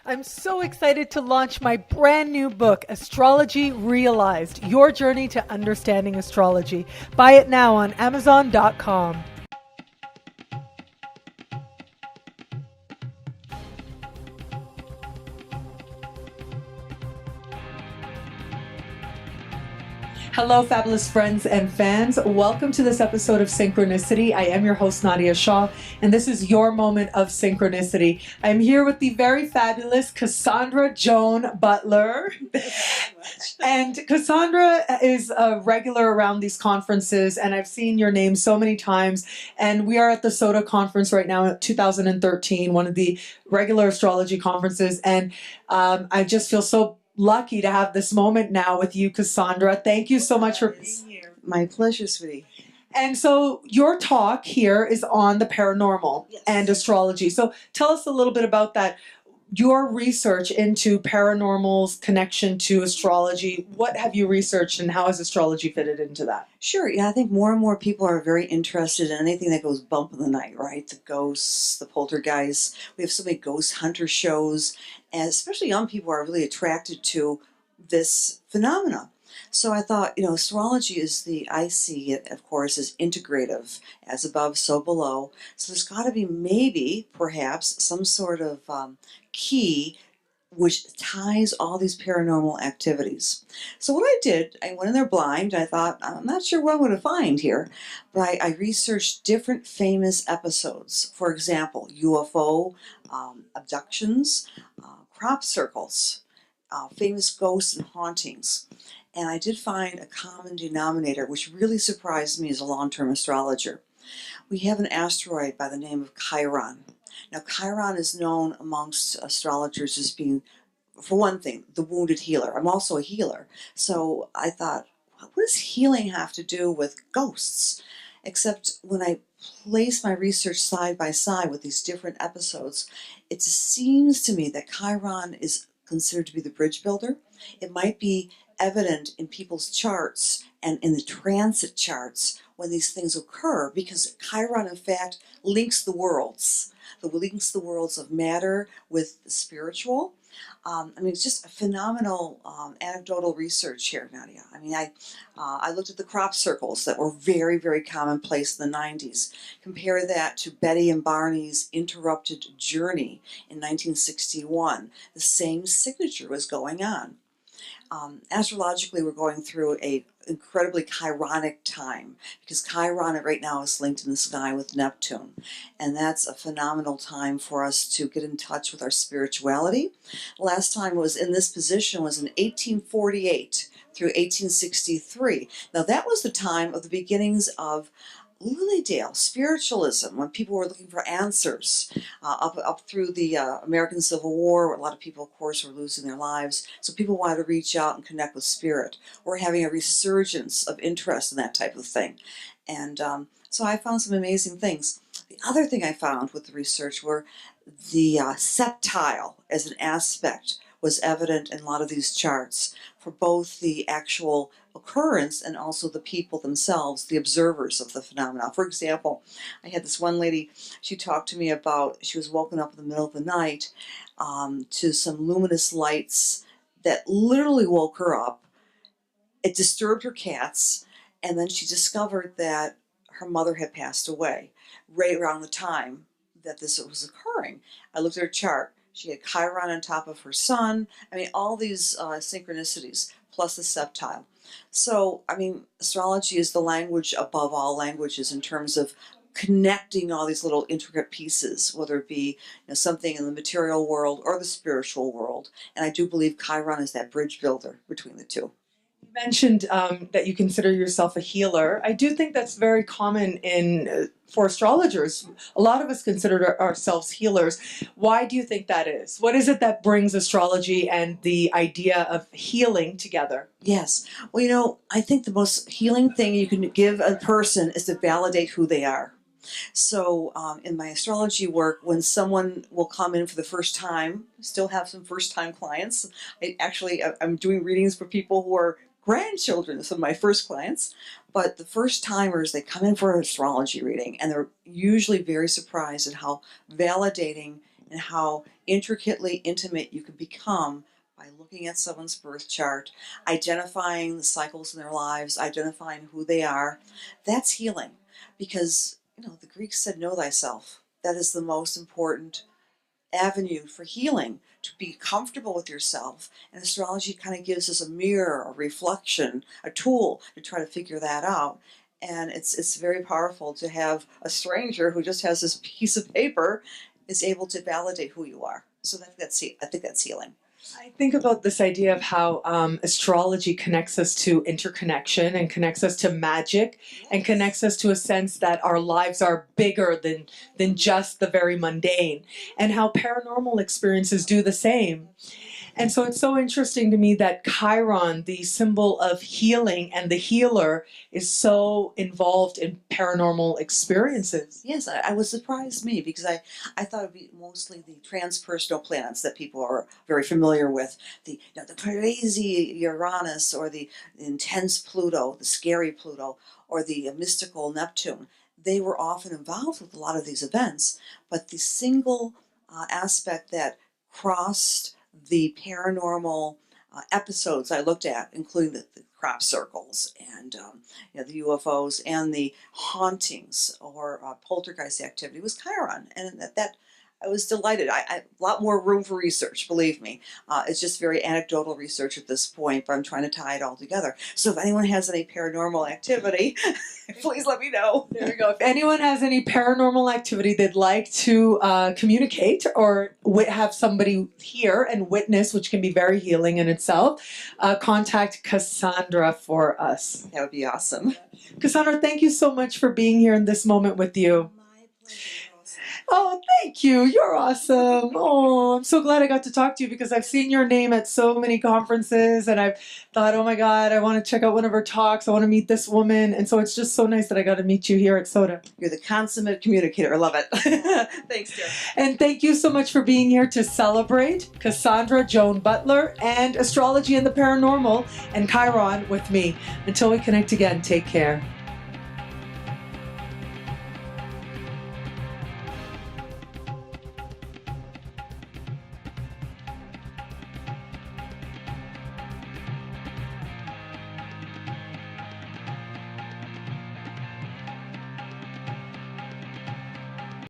I'm so excited to launch my brand new book, Astrology Realized, Your Journey to Understanding Astrology. Buy it now on Amazon.com. Hello, fabulous friends and fans. Welcome to this episode of Synchronicity. I am your host, Nadiya Shah, and this is your moment of synchronicity. I'm here with the very fabulous Cassandra Joan Butler. And Cassandra is a regular around these conferences, and I've seen your name so many times. And we are at the SOTA Conference right now in 2013, one of the regular astrology conferences. And I just feel so lucky to have this moment now with you, Cassandra. Thank you so much for being here. My pleasure, sweetie. And so your talk here is on the paranormal and astrology. So tell us a little bit about that. Your research into paranormal's connection to astrology. What have you researched and how has astrology fitted into that? Sure, yeah, I think more and more people are very interested in anything that goes bump in the night, right? The ghosts, the poltergeists. We have so many ghost hunter shows, and especially young people are really attracted to this phenomena. So I thought, astrology I see it, of course, as integrative, as above, so below. So there's got to be maybe, perhaps, some sort of key which ties all these paranormal activities. So what I did, I went in there blind, and I thought, I'm not sure what I'm going to find here, but I researched different famous episodes. For example, UFO abductions, crop circles, famous ghosts and hauntings. And I did find a common denominator, which really surprised me as a long-term astrologer. We have an asteroid by the name of Chiron. Now, Chiron is known amongst astrologers as being, for one thing, the wounded healer. I'm also a healer. So I thought, what does healing have to do with ghosts? Except when I place my research side by side with these different episodes, it seems to me that Chiron is considered to be the bridge builder. It might be evident in people's charts and in the transit charts when these things occur, because Chiron, in fact, links the worlds. It links the worlds of matter with the spiritual. It's just a phenomenal anecdotal research here, Nadia. I looked at the crop circles that were very, very commonplace in the 90s. Compare that to Betty and Barney's Interrupted Journey in 1961. The same signature was going on. Astrologically, we're going through a incredibly chironic time, because Chiron right now is linked in the sky with Neptune, and that's a phenomenal time for us to get in touch with our spirituality. Last time it was in this position was in 1848 through 1863. Now that was the time of the beginnings of Lilydale spiritualism, when people were looking for answers, up through the American Civil War, where a lot of people, of course, were losing their lives. So people wanted to reach out and connect with spirit. We're having a resurgence of interest in that type of thing. And so I found some amazing things. The other thing I found with the research were the septile as an aspect was evident in a lot of these charts for both the actual occurrence and also the people themselves, the observers of the phenomena. For example, I had this one lady, she talked to me about, she was woken up in the middle of the night to some luminous lights that literally woke her up. It disturbed her cats, and then she discovered that her mother had passed away right around the time that this was occurring. I looked at her chart. She had Chiron on top of her sun. All these synchronicities, plus the septile. So, astrology is the language above all languages in terms of connecting all these little intricate pieces, whether it be something in the material world or the spiritual world. And I do believe Chiron is that bridge builder between the two. You mentioned that you consider yourself a healer. I do think that's very common for astrologers. A lot of us consider ourselves healers. Why do you think that is? What is it that brings astrology and the idea of healing together? Yes. Well, I think the most healing thing you can give a person is to validate who they are. So in my astrology work, when someone will come in for the first time, still have some first-time clients. I'm doing readings for people who are grandchildren of some of my first clients. But the first timers, they come in for an astrology reading, and they're usually very surprised at how validating and how intricately intimate you can become by looking at someone's birth chart, identifying the cycles in their lives, identifying who they are. That's healing, because the Greeks said, know thyself. That is the most important avenue for healing, to be comfortable with yourself. And astrology kind of gives us a mirror, a reflection, a tool to try to figure that out. And it's very powerful to have a stranger who just has this piece of paper is able to validate who you are. So I think that's healing. I think about this idea of how astrology connects us to interconnection and connects us to magic, and connects us to a sense that our lives are bigger than just the very mundane, and how paranormal experiences do the same. And so it's so interesting to me that Chiron, the symbol of healing and the healer, is so involved in paranormal experiences. Yes, I was surprised me, because I thought it would be mostly the transpersonal planets that people are very familiar with. The crazy Uranus, or the intense Pluto, the scary Pluto, or the mystical Neptune. They were often involved with a lot of these events, but the single aspect that crossed the paranormal episodes I looked at, including the crop circles and the UFOs and the hauntings or poltergeist activity, was Chiron, and that I was delighted. I a lot more room for research, believe me. It's just very anecdotal research at this point, but I'm trying to tie it all together. So if anyone has any paranormal activity, please let me know. There we go. If anyone has any paranormal activity they'd like to communicate, or have somebody hear and witness, which can be very healing in itself, contact Cassandra for us. That would be awesome. Cassandra, thank you so much for being here in this moment with you. My pleasure. Oh, thank you. You're awesome. Oh, I'm so glad I got to talk to you, because I've seen your name at so many conferences, and I've thought, oh my God, I want to check out one of her talks. I want to meet this woman. And so it's just so nice that I got to meet you here at SOTA. You're the consummate communicator. I love it. Thanks, dear. And thank you so much for being here to celebrate Cassandra, Joan, Butler, and astrology and the paranormal, and Chiron with me. Until we connect again, take care.